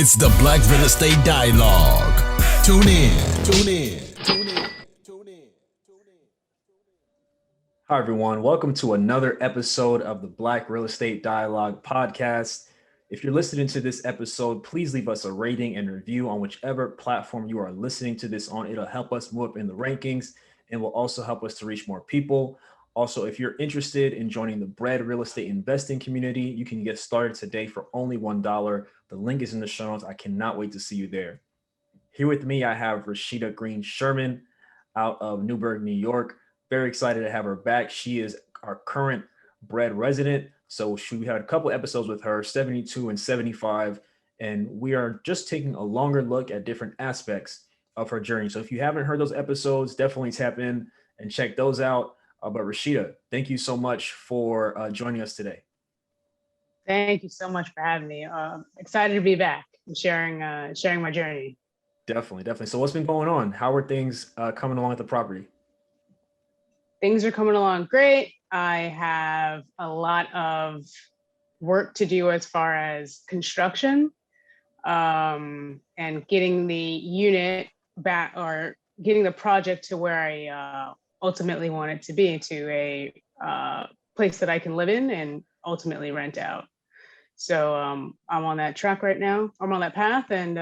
It's the Black Real Estate Dialogue. Tune in. Tune in. Tune in. Tune in. Hi, everyone. Welcome to another episode of the Black Real Estate Dialogue podcast. If you're listening to this episode, please leave us a rating and review on whichever platform you are listening to this on. It'll help us move up in the rankings and will also help us to reach more people. Also, if you're interested in joining the B.R.E.D Real Estate Investing community, you can get started today for only $1. The link is in the show notes. I cannot wait to see you there. Here with me, I have Rashidah Green-Sherman out of Newburgh, New York. Very excited to have her back. She is our current B.R.E.D resident. So we had a couple episodes with her, 72 and 75, and we are just taking a longer look at different aspects of her journey. So if you haven't heard those episodes, definitely tap in and check those out. But Rashidah, thank you so much for joining us today. Thank you so much for having me. Excited to be back and sharing my journey. Definitely. So what's been going on? How are things coming along at the property? Things are coming along great. I have a lot of work to do as far as construction and getting the unit back, or getting the project to where I ultimately want it to be, to a place that I can live in and ultimately rent out. So I'm on that track right now. I'm on that path, and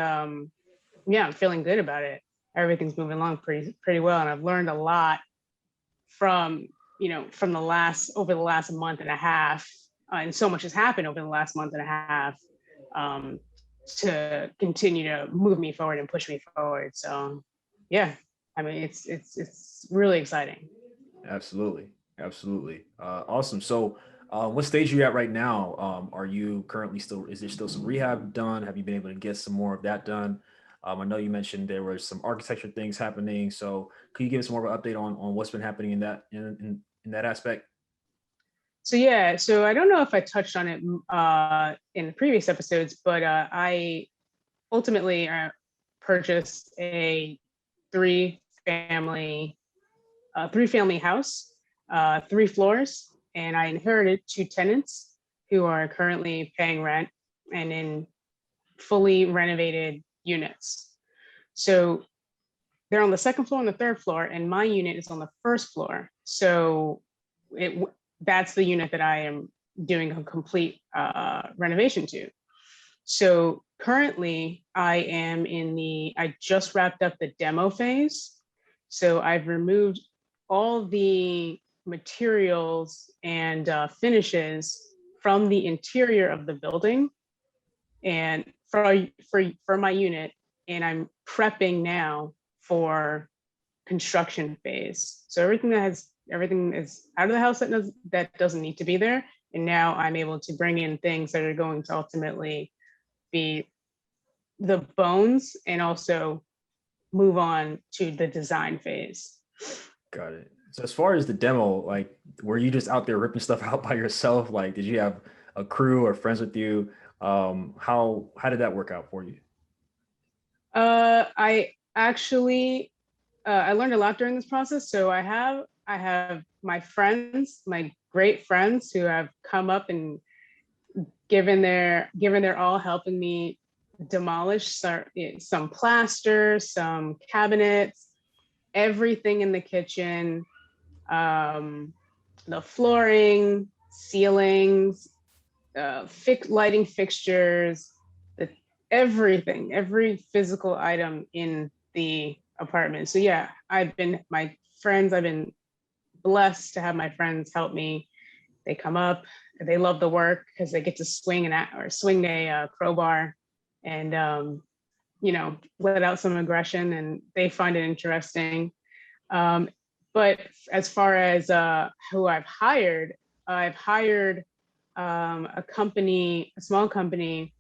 yeah, I'm feeling good about it. Everything's moving along pretty well, and I've learned a lot from the last month and a half, and so much has happened over the last month and a half to continue to move me forward and push me forward. So yeah, I mean, it's really exciting. Absolutely. Awesome. So what stage are you at right now? Are you currently is there still some rehab done? Have you been able to get some more of that done? I know you mentioned there were some architecture things happening. So could you give us more of an update on what's been happening in that aspect? So yeah, so I don't know if I touched on it in the previous episodes, but I ultimately purchased a three-family house, 3 floors, and I inherited 2 tenants who are currently paying rent and in fully renovated units. So they're on the 2nd floor and the 3rd floor, and my unit is on the 1st floor. So that's the unit that I am doing a complete renovation to. So currently I just wrapped up the demo phase. So I've removed all the materials and finishes from the interior of the building and for my unit, and I'm prepping now for construction phase. So everything is out of the house that doesn't need to be there, and now I'm able to bring in things that are going to ultimately be the bones and also move on to the design phase. Got it. So as far as the demo, like, were you just out there ripping stuff out by yourself? Like, did you have a crew or friends with you? How did that work out for you? I actually I learned a lot during this process. So I have my friends, my great friends, who have come up and given their all, helping me demolish some plaster, some cabinets, everything in the kitchen, the flooring, ceilings, lighting fixtures, everything, every physical item in the apartment. So yeah, I've been blessed to have my friends help me. They come up, they love the work because they get to swing a crowbar and let out some aggression, and they find it interesting. But as far as who I've hired a small company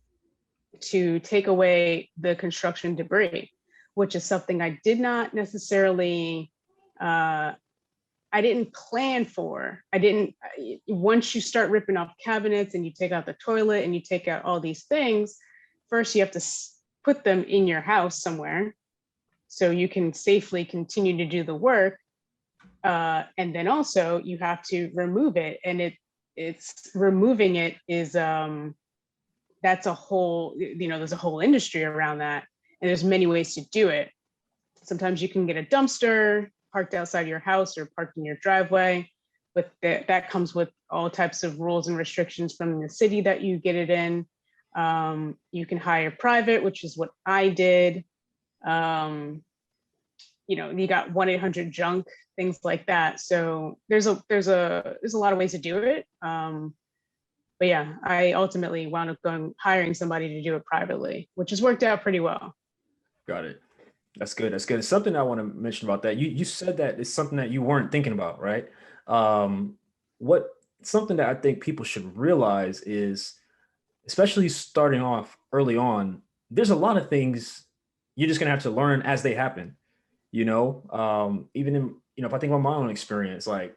to take away the construction debris, which is something I did not necessarily, I didn't plan for. Once you start ripping off cabinets and you take out the toilet and you take out all these things, first you have to put them in your house somewhere so you can safely continue to do the work. And then also you have to remove it, and removing it is that's a whole, there's a whole industry around that. And there's many ways to do it. Sometimes you can get a dumpster parked outside your house or parked in your driveway, but that comes with all types of rules and restrictions from the city that you get it in. You can hire private, which is what I did. You got 1-800-JUNK, things like that. So there's a lot of ways to do it. But yeah, I ultimately wound up hiring somebody to do it privately, which has worked out pretty well. Got it. That's good. That's good. It's something I want to mention about that. You said that it's something that you weren't thinking about, right? Something that I think people should realize is, especially starting off early on, there's a lot of things you're just gonna have to learn as they happen. Even in, if I think about my own experience, like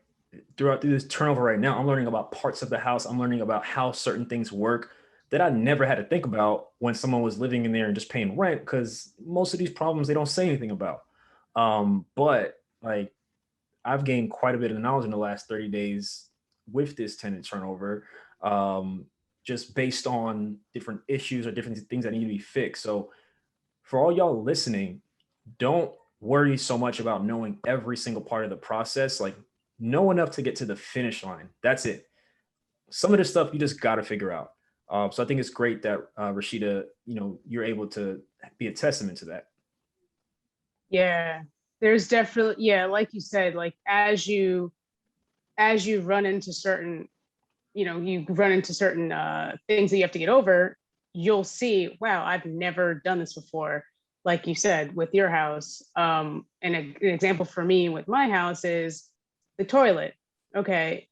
through this turnover right now, I'm learning about parts of the house. I'm learning about how certain things work that I never had to think about when someone was living in there and just paying rent, because most of these problems they don't say anything about. But like I've gained quite a bit of knowledge in the last 30 days with this tenant turnover, just based on different issues or different things that need to be fixed. So for all y'all listening, don't worry so much about knowing every single part of the process. Like, know enough to get to the finish line. That's it. Some of the stuff you just got to figure out. So I think it's great that Rashidah, you're able to be a testament to that. Yeah, there's definitely, yeah, like you said, like as you run into certain, you run into certain things that you have to get over, you'll see, wow, I've never done this before. Like you said, with your house. And an example for me with my house is the toilet. Okay,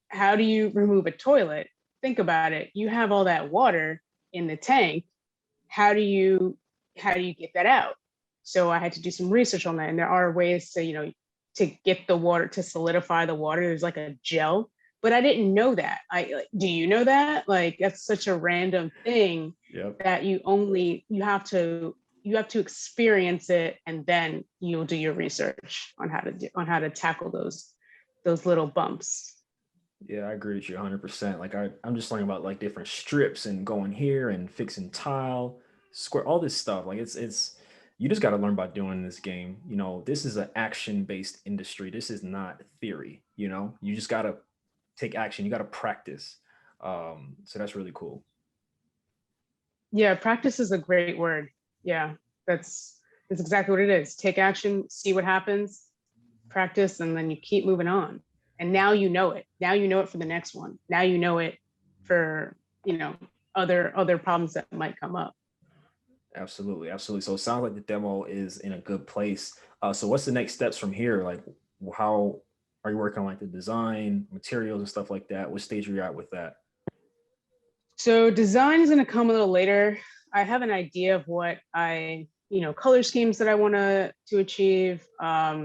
how do you remove a toilet? Think about it. You have all that water in the tank. How do you get that out? So I had to do some research on that. And there are ways to, to get the water, to solidify the water. There's like a gel, but I didn't know that. Do you know that? Like, that's such a random thing. Yep. That you have to experience it, and then you'll do your research on how to tackle those little bumps. Yeah, I agree with you 100%. Like I'm just learning about like different strips and going here and fixing tile, square, all this stuff. Like it's you just got to learn by doing this game. This is an action-based industry. This is not theory. You just got to take action. You got to practice. So that's really cool. Yeah, practice is a great word. Yeah, that's exactly what it is. Take action, see what happens, practice, and then you keep moving on. And now you know it. Now you know it for the next one. Now you know it for, other problems that might come up. Absolutely. Absolutely. So it sounds like the demo is in a good place. So what's the next steps from here? Like, how are you working on like the design, materials and stuff like that? What stage are you at with that? So design is going to come a little later. I have an idea of what color schemes that I want to achieve,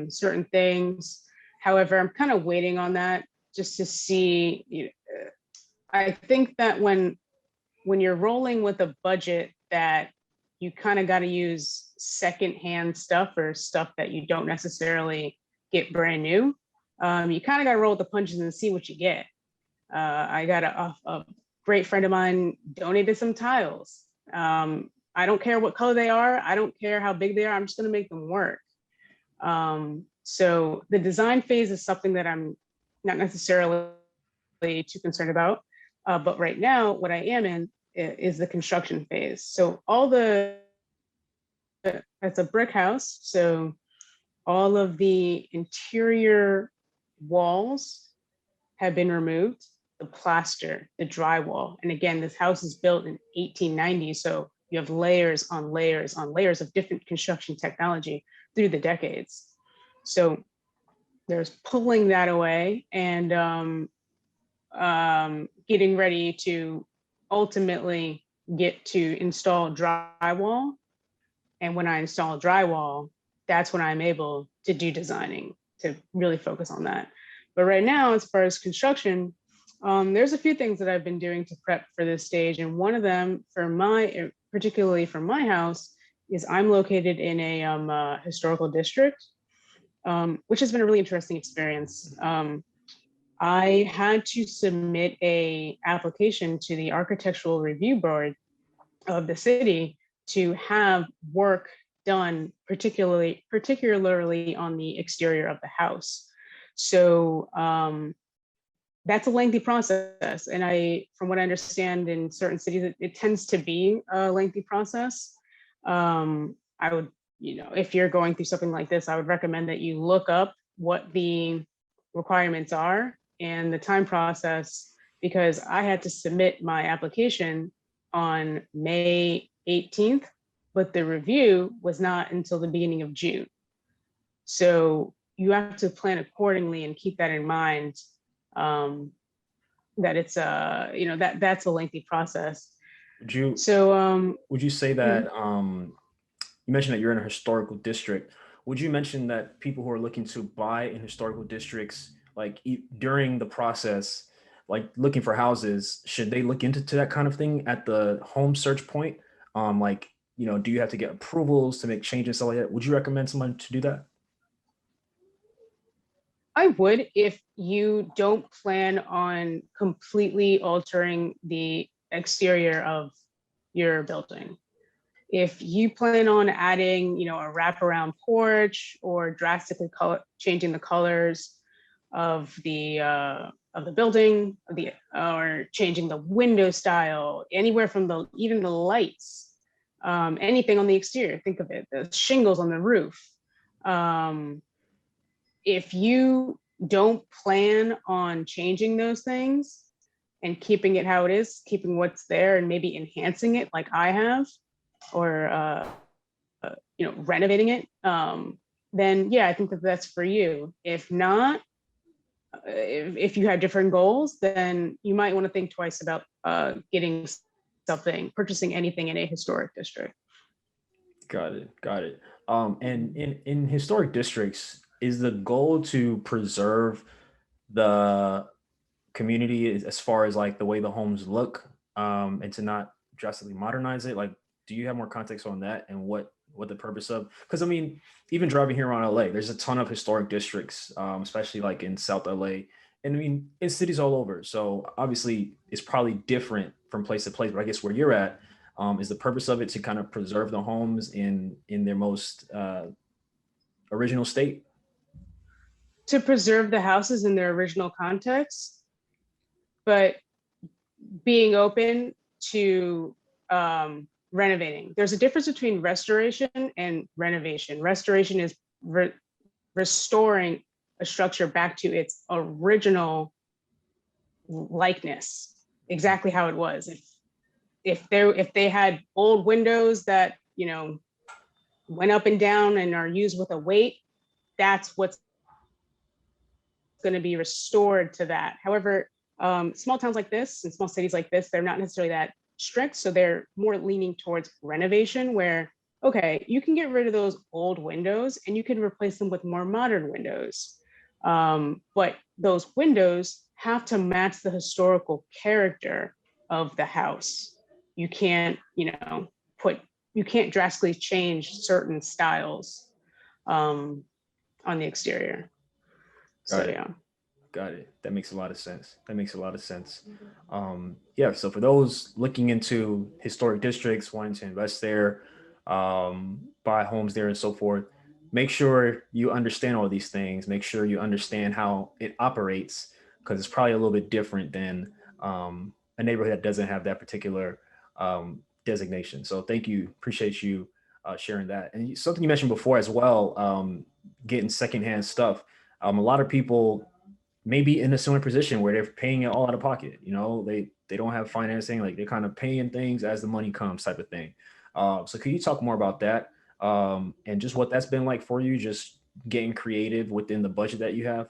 certain things. However, I'm kind of waiting on that just to see. I think that when you're rolling with a budget, that you kind of got to use secondhand stuff or stuff that you don't necessarily get brand new. You kind of got to roll with the punches and see what you get. I got a great friend of mine donated some tiles. I don't care what color they are. I don't care how big they are. I'm just going to make them work. So the design phase is something that I'm not necessarily too concerned about. But right now, what I am in is the construction phase. So it's a brick house. So all of the interior walls have been removed, the plaster, the drywall. And again, this house is built in 1890. So you have layers on layers on layers of different construction technology through the decades. So there's pulling that away and getting ready to ultimately get to install drywall. And when I install drywall, that's when I'm able to do designing, to really focus on that. But right now, as far as construction, there's a few things that I've been doing to prep for this stage. And one of them, particularly for my house, is I'm located in a historical district, which has been a really interesting experience. I had to submit a application to the Architectural Review Board of the city to have work done, particularly on the exterior of the house. So that's a lengthy process, and from what I understand, in certain cities, it tends to be a lengthy process. I would, if you're going through something like this, I would recommend that you look up what the requirements are and the time process, because I had to submit my application on May 18th, but the review was not until the beginning of June. So you have to plan accordingly and keep that in mind, that it's that's a lengthy process. Would you So would you say that you mentioned that you're in a historical district? Would you mention that people who are looking to buy in historical districts, like during the process, like looking for houses, should they look into that kind of thing at the home search point? Like, do you have to get approvals to make changes, stuff like that? Would you recommend someone to do that? I would, if you don't plan on completely altering the exterior of your building. If you plan on adding, a wraparound porch or drastically changing the colors of the building, or changing the window style, anywhere from even the lights, anything on the exterior. Think of it, the shingles on the roof. If you don't plan on changing those things and keeping it how it is, keeping what's there and maybe enhancing it like I have, or renovating it, then yeah, I think that's for you. If not, if you have different goals, then you might want to think twice about purchasing anything in a historic district. Got it. Got it. And in historic districts, is the goal to preserve the community as far as like the way the homes look, and to not drastically modernize it? Like, do you have more context on that and what the purpose of? Because I mean, even driving here around LA, there's a ton of historic districts, especially like in South LA, and I mean in cities all over. So obviously, it's probably different from place to place. But I guess where you're at, is the purpose of it to kind of preserve the homes in their most original state? To preserve the houses in their original context, but being open to renovating. There's a difference between restoration and renovation. Restoration is restoring a structure back to its original likeness, exactly how it was. If they had old windows that went up and down and are used with a weight, that's what's going to be restored to that. However, small towns like this and small cities like this, they're not necessarily that strict, so they're more leaning towards renovation, where okay, you can get rid of those old windows and you can replace them with more modern windows, but those windows have to match the historical character of the house. You can't you can't drastically change certain styles on the exterior. Got So it. yeah. Got it. That makes a lot of sense. That makes a lot of sense. Yeah. So for those looking into historic districts, wanting to invest there, buy homes there, and so forth, make sure you understand all these things. Make sure you understand how it operates, because it's probably a little bit different than a neighborhood that doesn't have that particular designation. So thank you. Appreciate you sharing that. And something you mentioned before as well, getting secondhand stuff. A lot of people maybe in a similar position where they're paying it all out of pocket. They don't have financing, like they're kind of paying things as the money comes type of thing. So can you talk more about that, and just what that's been like for you, just getting creative within the budget that you have?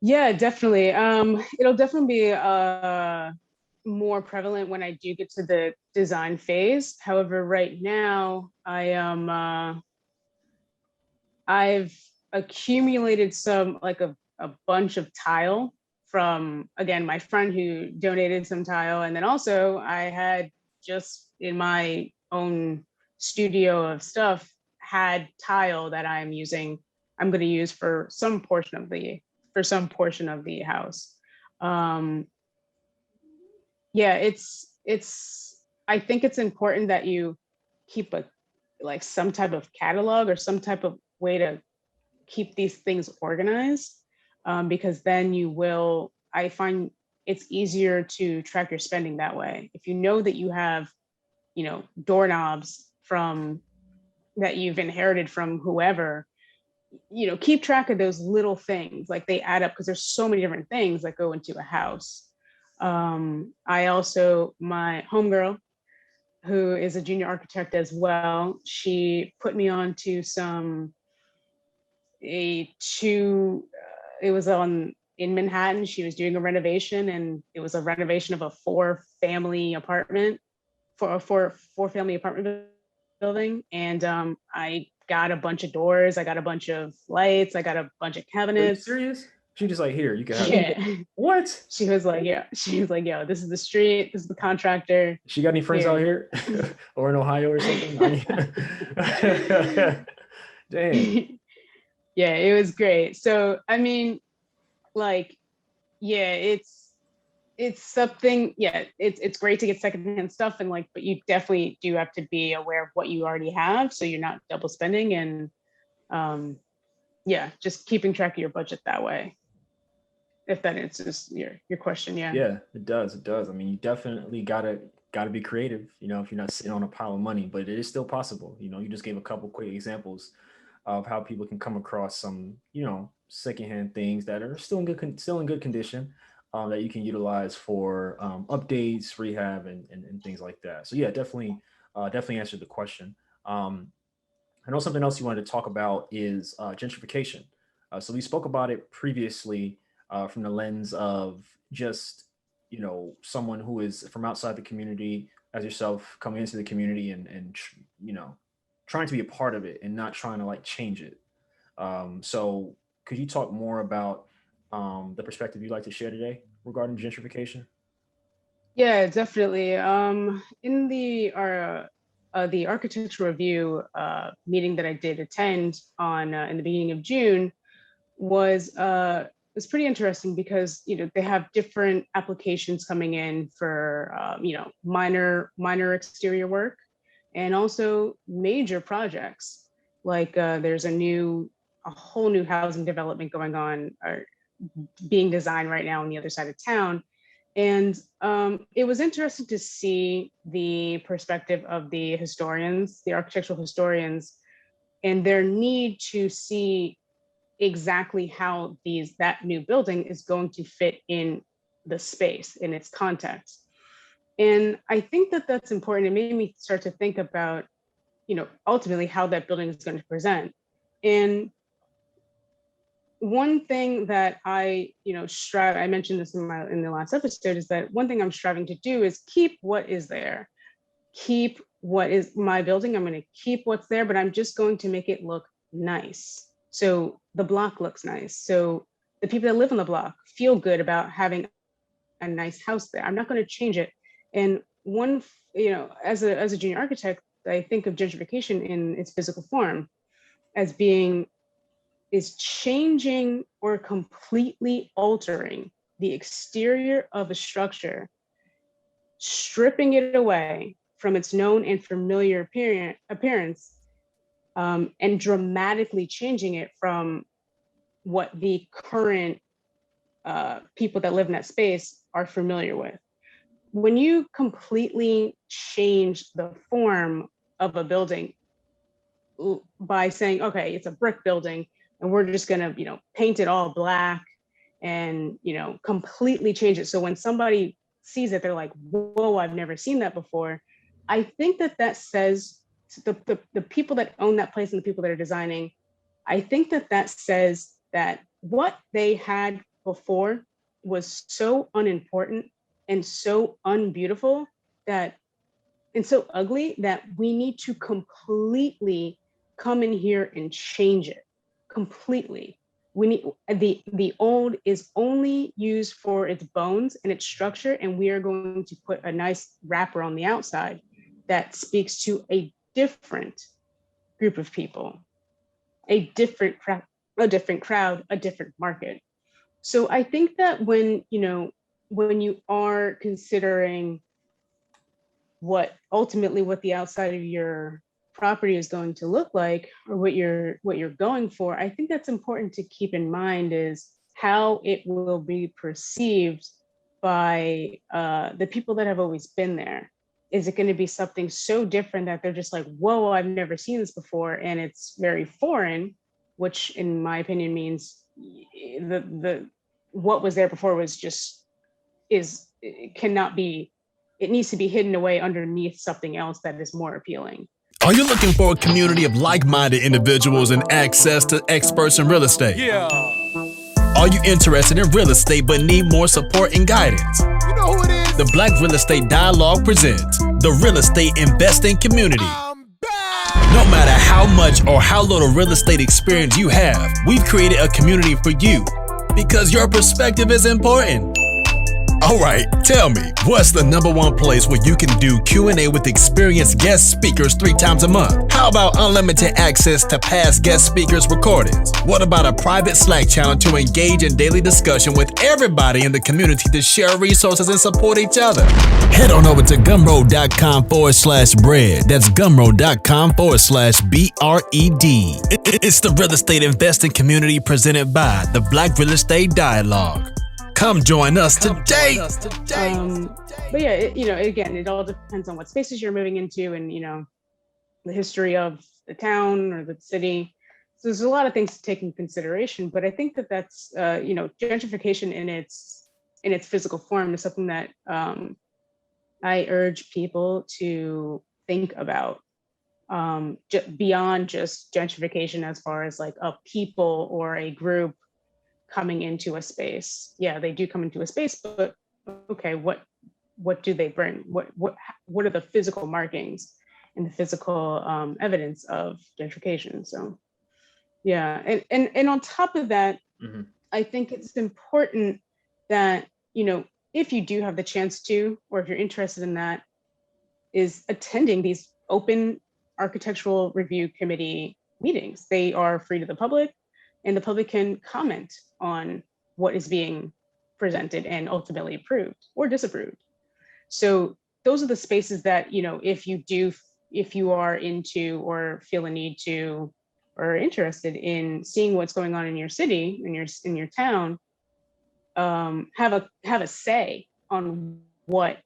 Yeah, definitely. It'll definitely be more prevalent when I do get to the design phase. However, right now I've accumulated some, like a bunch of tile from, again, my friend who donated some tile. And then also I had, just in my own studio of stuff, had tile that I'm going to use for some portion of the for some portion of the house. Yeah, it's I think it's important that you keep a like some type of catalog or some type of way to keep these things organized, because then you will, I find it's easier to track your spending that way. If you know that you have, doorknobs from that you've inherited from whoever, keep track of those little things, like they add up because there's so many different things that go into a house. I also, my homegirl, who is a junior architect as well, she put me on to it was in Manhattan. She was doing a renovation, and it was a renovation of a four-family apartment building. And I got a bunch of doors, I got a bunch of lights, I got a bunch of Are you cabinets. serious? She just like, here, you can have Yeah. it. What? She was like, yo, this is the street, this is the contractor. She got any friends out here or in Ohio or something? Dang. Yeah, it was great. So, I mean, like, yeah, it's something, yeah, it's great to get secondhand stuff, and like, but you definitely do have to be aware of what you already have so you're not double spending, and yeah, just keeping track of your budget that way. If that answers your question. Yeah. Yeah, it does. It does. I mean, you definitely gotta be creative, if you're not sitting on a pile of money, but it is still possible. You just gave a couple quick examples of how people can come across some, secondhand things that are still in good condition, that you can utilize for updates, rehab, and things like that. So yeah, definitely answered the question. I know something else you wanted to talk about is gentrification. So we spoke about it previously, from the lens of just, someone who is from outside the community, as yourself, coming into the community and trying to be a part of it and not trying to like change it. So could you talk more about the perspective you'd like to share today regarding gentrification? Yeah, definitely. In the architectural review meeting that I did attend on in the beginning of June was pretty interesting, because they have different applications coming in for minor exterior work, and also major projects. Like there's a whole new housing development going on, or being designed right now on the other side of town. And it was interesting to see the perspective of the historians, the architectural historians, and their need to see exactly how that new building is going to fit in the space, in its context. And I think that that's important. It made me start to think about, ultimately how that building is going to present. And one thing that I mentioned this in the last episode, is that one thing I'm striving to do is keep what is there, keep what is my building. I'm going to keep what's there, but I'm just going to make it look nice. So the block looks nice. So the people that live on the block feel good about having a nice house there. I'm not going to change it. And as a junior architect, I think of gentrification in its physical form as is changing or completely altering the exterior of a structure, stripping it away from its known and familiar appearance, and dramatically changing it from what the current people that live in that space are familiar with. When you completely change the form of a building by saying, okay, it's a brick building, and we're just going to, paint it all black and, completely change it. So when somebody sees it, they're like, whoa, I've never seen that before. I think that says the people that own that place and the people that are designing, I think that says that what they had before was so unimportant and so unbeautiful and so ugly, that we need to completely come in here and change it completely. We need the old is only used for its bones and its structure, and we are going to put a nice wrapper on the outside that speaks to a different group of people, a different crowd, a different market. So I think that when you are considering what the outside of your property is going to look like, or what you're going for, I think that's important to keep in mind is how it will be perceived by the people that have always been there. Is it going to be something so different that they're just like, whoa, I've never seen this before, and it's very foreign, which in my opinion means the what was there before was just is it cannot be, it needs to be hidden away underneath something else that is more appealing. Are you looking for a community of like-minded individuals and access to experts in real estate? Yeah. Are you interested in real estate but need more support and guidance? You know who it is? The Black Real Estate Dialogue presents the Real Estate Investing Community. I'm back. No matter how much or how little real estate experience you have, we've created a community for you because your perspective is important. All right, tell me, what's the number one place where you can do Q&A with experienced guest speakers 3 times a month? How about unlimited access to past guest speakers' recordings? What about a private Slack channel to engage in daily discussion with everybody in the community to share resources and support each other? Head on over to gumroad.com/bread. That's gumroad.com/BRED. It's the Real Estate Investing Community presented by the Black Real Estate Dialogue. Come join us today. But yeah, again, it all depends on what spaces you're moving into, and the history of the town or the city. So there's a lot of things to take into consideration. But I think that that's gentrification in its physical form is something that I urge people to think about, beyond just gentrification as far as like a people or a group coming into a space. Yeah, they do come into a space, but okay, what do they bring? What are the physical markings and the physical evidence of gentrification? So yeah, and on top of that, I think it's important that if you do have the chance to, or if you're interested in that, is attending these open architectural review committee meetings. They are free to the public, and the public can comment on what is being presented and ultimately approved or disapproved. So those are the spaces that, if you are into or feel a need to, or interested in seeing what's going on in your city, in your town, have a say on what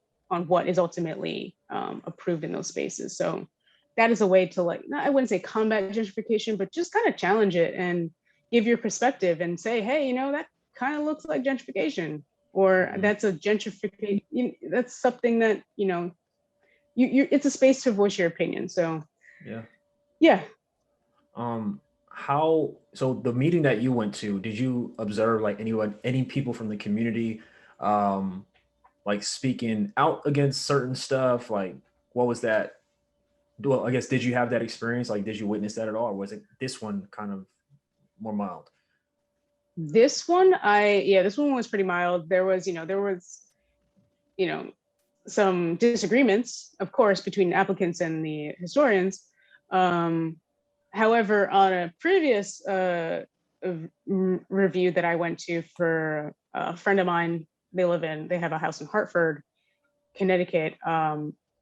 is ultimately approved in those spaces. So that is a way to, like, I wouldn't say combat gentrification, but just kind of challenge it and give your perspective and say, hey, that kind of looks like gentrification, or that's a gentrification. That's something that, you it's a space to voice your opinion. So yeah. So the meeting that you went to, did you observe like any people from the community, like speaking out against certain stuff? Like, what was that? Well, I guess, did you have that experience? Like, did you witness that at all? Or was it this one kind of more mild? This one was pretty mild. There was some disagreements, of course, between applicants and the historians. However, on a previous review that I went to for a friend of mine, they have a house in Hartford, Connecticut.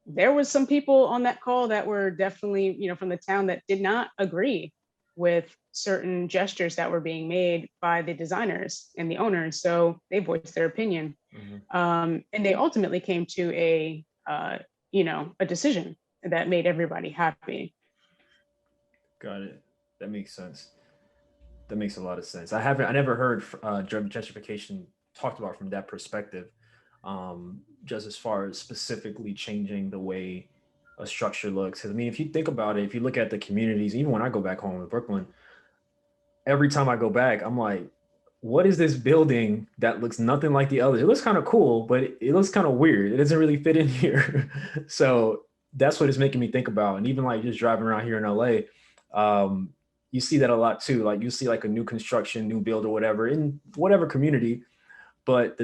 There was some people on that call that were definitely, from the town, that did not agree with certain gestures that were being made by the designers and the owners. So they voiced their opinion. And they ultimately came to a decision that made everybody happy. Got it. That makes sense. That makes a lot of sense. I never heard gentrification talked about from that perspective. Just as far as specifically changing the way a structure looks. Because I mean, if you think about it, if you look at the communities, even when I go back home in Brooklyn, every time I go back, I'm like, what is this building that looks nothing like the others? It looks kind of cool, but it looks kind of weird. It doesn't really fit in here. So that's what it's making me think about. And even like just driving around here in LA, you see that a lot too. Like you see like a new construction, new build or whatever in whatever community, but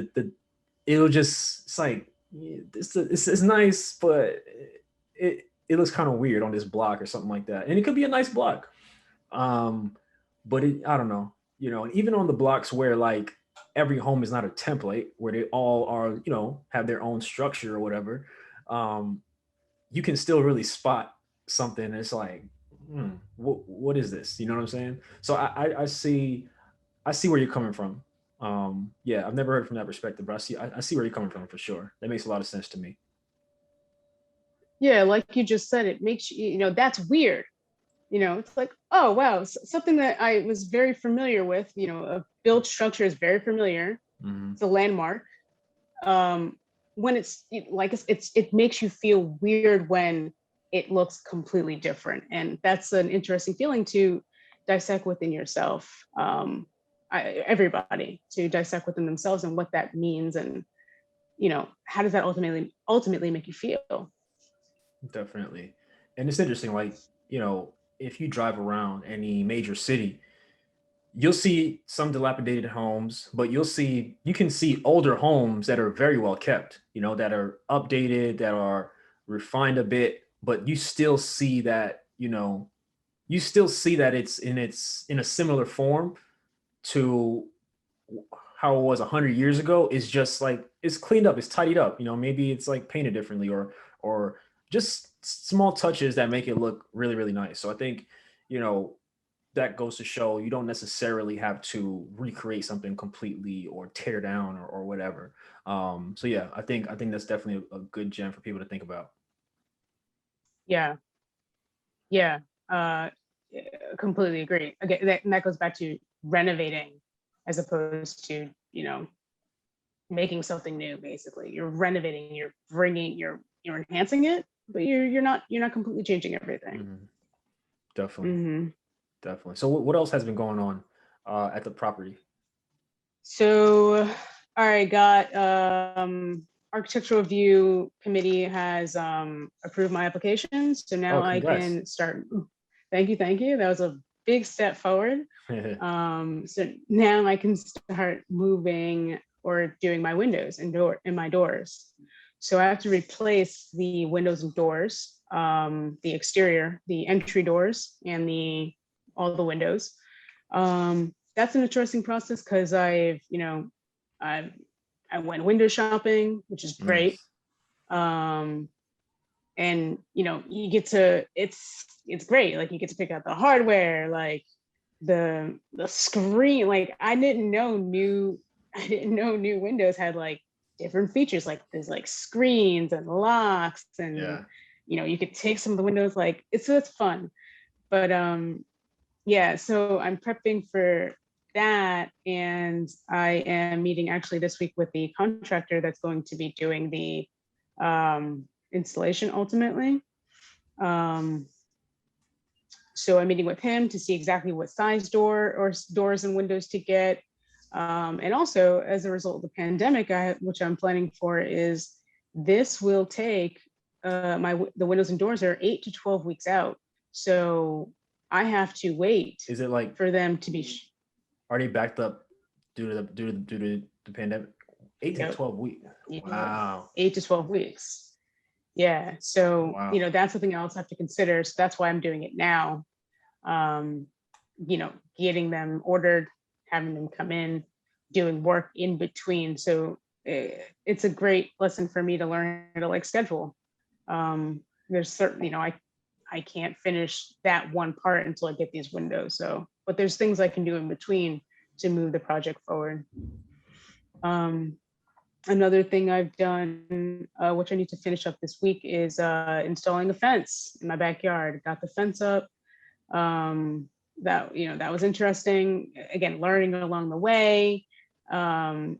it's like, it's nice, but it looks kind of weird on this block or something like that. And it could be a nice block. But I don't know, and even on the blocks where like every home is not a template where they all are, have their own structure or whatever. You can still really spot something that's like, what is this? You know what I'm saying? So I see where you're coming from. Yeah, I've never heard from that perspective, but I see where you're coming from for sure. That makes a lot of sense to me. Yeah, like you just said, it makes you, that's weird. It's like, oh wow, something that I was very familiar with. A built structure is very familiar. Mm-hmm. It's a landmark. When it makes you feel weird when it looks completely different, and that's an interesting feeling to dissect within yourself. Everybody to dissect within themselves and what that means, and how does that ultimately make you feel? Definitely. And it's interesting, like, if you drive around any major city, you'll see some dilapidated homes, but you can see older homes that are very well kept, that are updated, that are refined a bit, but you still see that it's in a similar form to how it was 100 years ago. Is just like it's cleaned up, it's tidied up. Maybe it's like painted differently, or just small touches that make it look really, really nice. So I think that goes to show you don't necessarily have to recreate something completely or tear down or whatever. So yeah, I think that's definitely a good gem for people to think about. Yeah, yeah, completely agree. Again, that goes back to renovating as opposed to making something new. Basically, you're renovating, you're enhancing it, but you're not completely changing everything. Mm-hmm. Definitely. Mm-hmm. Definitely. So what else has been going on at the property? So, all right, got architectural review committee has approved my application. So now Oh, I congrats. can start. Thank you, thank you. That was a big step forward. So now I can start moving or doing my windows and my doors. So I have to replace the windows and doors, the exterior, the entry doors, and all the windows. That's an interesting process because I went window shopping, which is great. Nice. And you get to it's great. Like you get to pick out the hardware, like the screen. Like I didn't know new windows had like different features, like there's like screens and locks, and Yeah. you could take some of the windows, like it's fun. But yeah, so I'm prepping for that, and I am meeting actually this week with the contractor that's going to be doing the installation ultimately. So I'm meeting with him to see exactly what size doors and windows to get. And also, as a result of the pandemic, which I'm planning for, is this will take the windows and doors are 8 to 12 weeks out. So I have to wait. Is it like for them to be already backed up due to the pandemic? 8 to 12 weeks. Wow. 8 to 12 weeks. Yeah. So, Wow. that's something else I have to consider. So that's why I'm doing it now. Getting them ordered, having them come in, doing work in between. So it's a great lesson for me to learn how to like schedule. There's certain, I can't finish that one part until I get these windows. So, but there's things I can do in between to move the project forward. Another thing I've done, which I need to finish up this week, is installing a fence in my backyard. Got the fence up. That was interesting. Again, learning along the way. And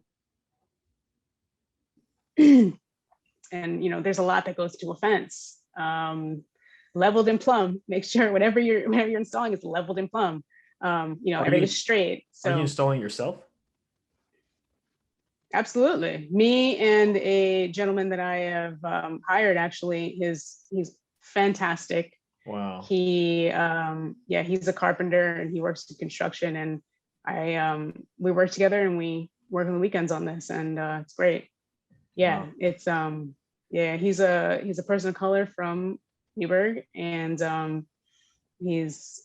there's a lot that goes to a fence. Leveled and plumb. Make sure whatever you're installing is leveled and plumb. Everything is straight. So are you installing yourself? Absolutely. Me and a gentleman that I have hired, actually, he's fantastic. Wow. He's a carpenter and he works in construction, and we work together and we work on the weekends on this, and it's great. Yeah, wow. It's he's a person of color from Newburgh, and he's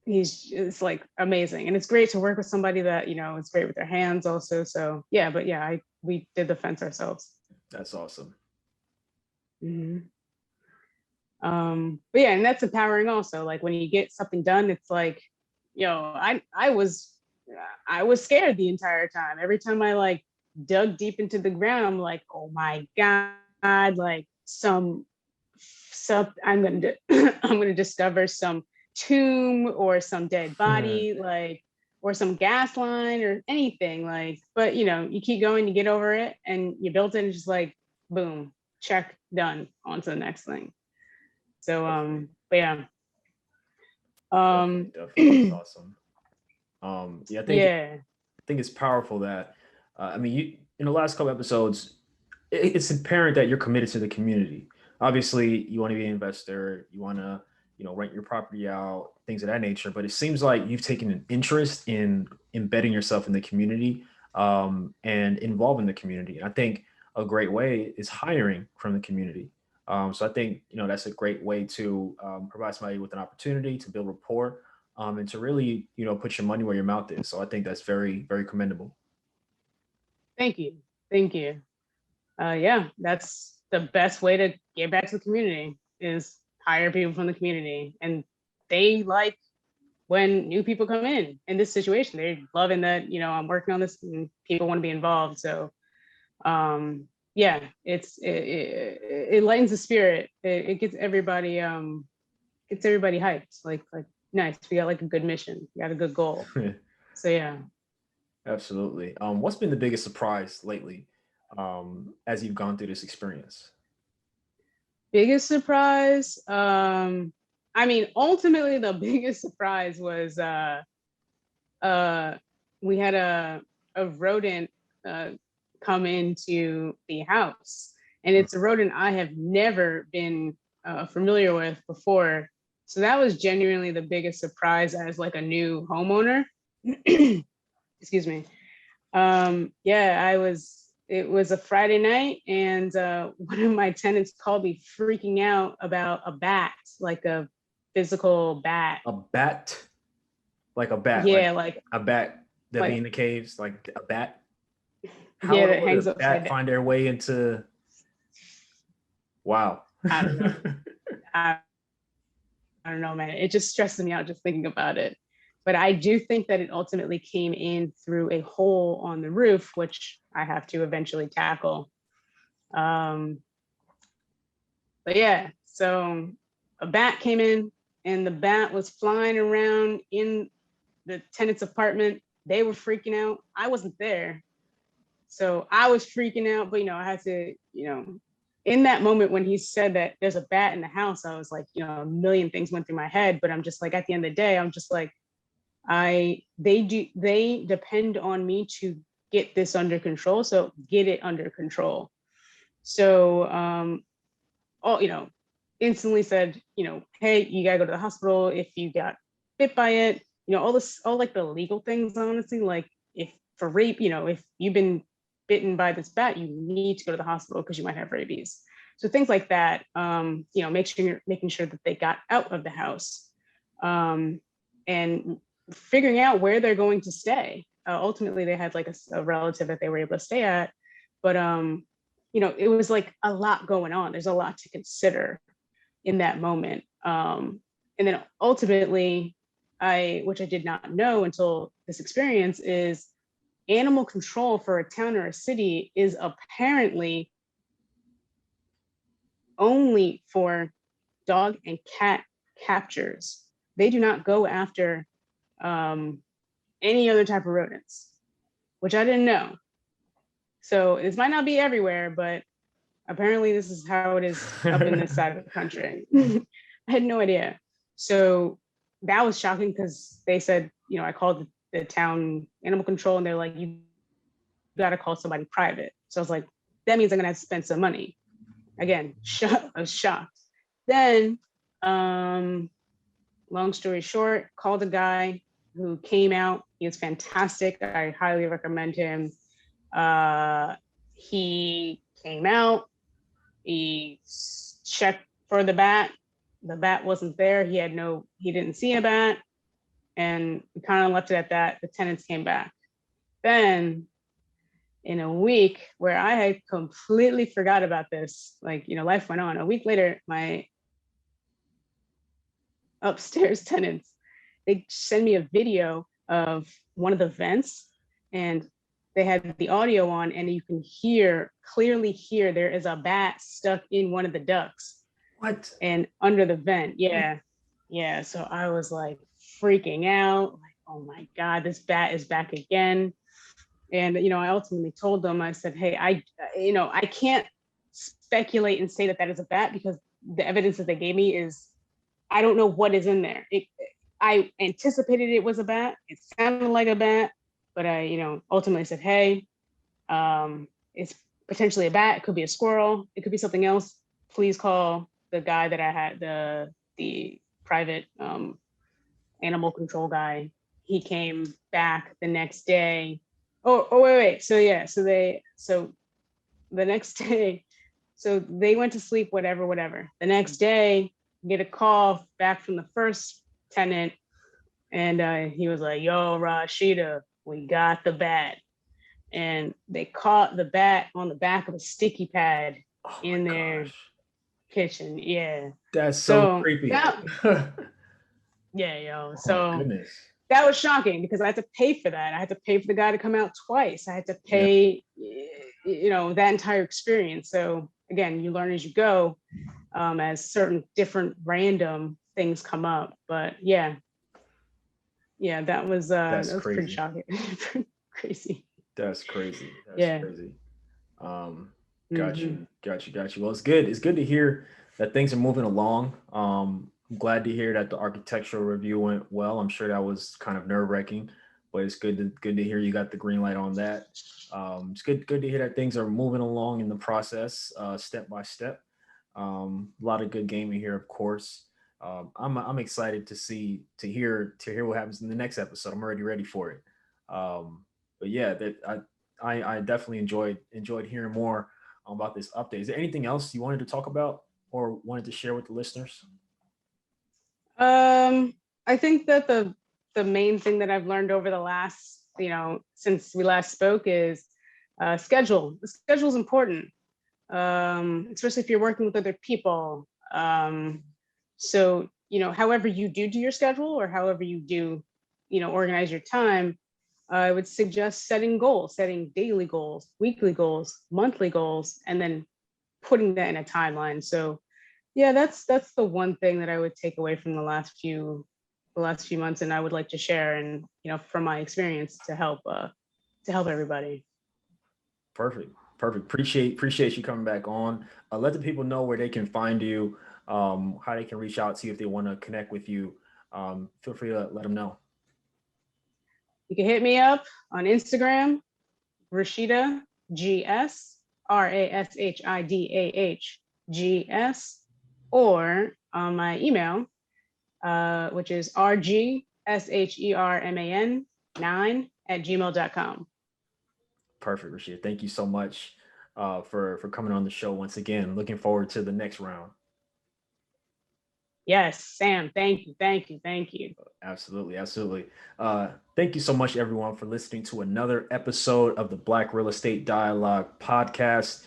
it's like amazing, and it's great to work with somebody that, you know, is great with their hands also. So yeah, but yeah, we did the fence ourselves. That's awesome. Hmm. But yeah, and that's empowering also. Like when you get something done, it's like, I was scared the entire time. Every time I like dug deep into the ground, I'm like, oh my God, like some I'm gonna discover some tomb or some dead body, like, or some gas line or anything. Like, but you know, you keep going, you get over it, and you built it, and it's just like boom, check, done, on to the next thing. So but yeah. Definitely. That's awesome. Yeah, Yeah. I think it's powerful that I mean, you in the last couple episodes, it's apparent that you're committed to the community. Obviously, you want to be an investor, you want to, you know, rent your property out, things of that nature. But it seems like you've taken an interest in embedding yourself in the community and involving the community. I think a great way is hiring from the community. So I think, you know, that's a great way to provide somebody with an opportunity to build rapport and to really, you know, put your money where your mouth is. So I think that's very, very commendable. Thank you. Thank you. Yeah, that's the best way to get back to the community is hire people from the community. And they like when new people come in this situation. They're loving that, you know, I'm working on this and people want to be involved. So yeah, it lightens the spirit. It gets everybody hyped. Like nice. We got like a good mission. We got a good goal. So yeah. Absolutely. What's been the biggest surprise lately as you've gone through this experience? Biggest surprise. I mean, ultimately the biggest surprise was uh we had a rodent come into the house. And it's a rodent I have never been familiar with before. So that was genuinely the biggest surprise as like a new homeowner. Excuse me. Yeah, it was a Friday night, and one of my tenants called me freaking out about a bat, like a physical bat. A bat, like a bat, Yeah, like a bat that be in like the caves, like a bat. How yeah, in the that world hangs did a upside bat down. find their way into? Wow. I don't know. I, I don't know, man. It just stresses me out just thinking about it. But I do think that it ultimately came in through a hole on the roof, which I have to eventually tackle. Um, but yeah, so a bat came in, and the bat was flying around in the tenant's apartment. They were freaking out. I wasn't there. So I was freaking out, but you know, I had to, you know, in that moment when he said that there's a bat in the house, I was like, you know, a million things went through my head, but I'm just like, at the end of the day, I'm just like, they depend on me to get this under control. So get it under control. So all, you know, instantly said, you know, hey, you gotta go to the hospital if you got bit by it, you know, all this, all like the legal things, honestly, like if for rape, you know, if you've been bitten by this bat, you need to go to the hospital because you might have rabies. So things like that, you know, making sure that they got out of the house, and figuring out where they're going to stay. Ultimately, they had like a relative that they were able to stay at, but you know, it was like a lot going on. There's a lot to consider in that moment. And then ultimately, which I did not know until this experience, is animal control for a town or a city is apparently only for dog and cat captures. They do not go after any other type of rodents, which I didn't know. So this might not be everywhere, but apparently this is how it is up in this side of the country. I had no idea. So that was shocking because they said, you know, I called the town animal control and they're like, you got to call somebody private. So I was like, that means I'm gonna have to spend some money. Again, I was shocked. Then, long story short, called a guy who came out. He was fantastic. I highly recommend him. He came out. He checked for the bat. The bat wasn't there. He didn't see a bat. And we kind of left it at that. The tenants came back. Then in a week where I had completely forgot about this, like, life went on. A week later, my upstairs tenants, they send me a video of one of the vents, and they had the audio on, and you can clearly hear there is a bat stuck in one of the ducts. What? And under the vent. Yeah. Yeah. So I was like freaking out, like, oh my God, this bat is back again. And, I ultimately told them, I said, hey, I can't speculate and say that is a bat, because the evidence that they gave me is, I don't know what is in there. I anticipated it was a bat. It sounded like a bat, but I, ultimately said, hey, it's potentially a bat. It could be a squirrel. It could be something else. Please call the guy that I had, the private animal control guy. He came back the next day. Oh, wait. So yeah, so the next day, so they went to sleep, whatever. The next day, get a call back from the first tenant, and he was like, yo, Rashidah, we got the bat. And they caught the bat on the back of a sticky pad in their kitchen. Yeah. That's so creepy. Yeah, yo. Oh, so goodness. That was shocking, because I had to pay for that. I had to pay for the guy to come out twice. I had to pay, that entire experience. So again, you learn as you go, as certain different random things come up. But yeah, that was pretty shocking. Crazy. That's crazy. That's crazy. Got you. Well, it's good. It's good to hear that things are moving along. I'm glad to hear that the architectural review went well. I'm sure that was kind of nerve-wracking, but it's good to hear you got the green light on that. It's good to hear that things are moving along in the process, step by step. A lot of good gaming here, of course. I'm excited to hear what happens in the next episode. I'm already ready for it. But yeah, I definitely enjoyed hearing more about this update. Is there anything else you wanted to talk about or wanted to share with the listeners? I think that the main thing that I've learned over the last, since we last spoke is schedule. The schedule is important, especially if you're working with other people. So, however you do your schedule, or however you do, organize your time, I would suggest setting daily goals, weekly goals, monthly goals, and then putting that in a timeline. So yeah, that's the one thing that I would take away from the last few months, and I would like to share, and from my experience to help everybody. Perfect. Appreciate you coming back on. Let the people know where they can find you, how they can reach out to you if they want to connect with you. Feel free to let them know. You can hit me up on Instagram, Rashidah GS, RASHIDAH GS, or on my email, which is RGSHERMAN9@gmail.com. Perfect, Rashidah. Thank you so much for coming on the show once again. Looking forward to the next round. Yes, Sam, thank you. Absolutely. Thank you so much, everyone, for listening to another episode of the Black Real Estate Dialogue podcast.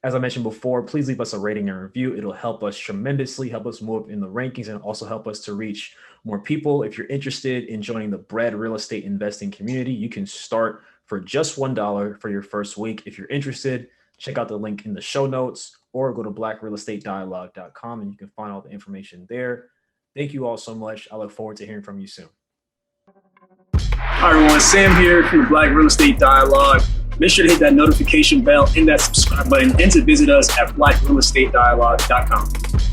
As I mentioned before, please leave us a rating and review. It'll help us tremendously, help us move up in the rankings, and also help us to reach more people. If you're interested in joining the B.R.E.D real estate investing community, you can start for just $1 for your first week. If you're interested, check out the link in the show notes, or go to blackrealestatedialogue.com and you can find all the information there. Thank you all so much. I look forward to hearing from you soon. Hi, everyone. Sam here from the Black Real Estate Dialogue. Make sure to hit that notification bell and that subscribe button, and to visit us at blackrealestatedialogue.com.